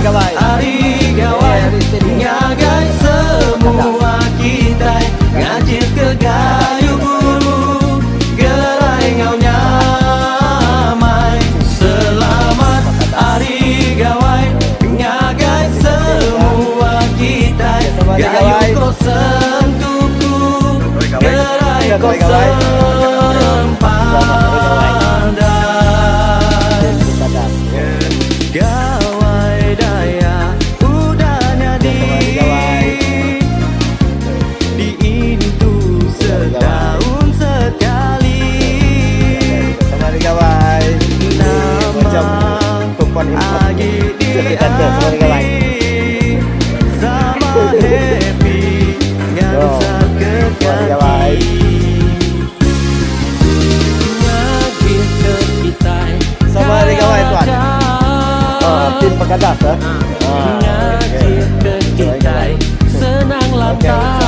Hari gawai ngagai semua kita ngajit ke gayu buru gerai ngau nyamai. Selamat hari gawai ngagai semua kita gayu ko sentuhku gerai ko gawai daya udahnya di itu setahun sekali. Nama Agi diari sama happy nggak kekali. Ngagih ke kita Sama dengan kawan tuan. Tim Pekadas ngajit ke kita senang lantai.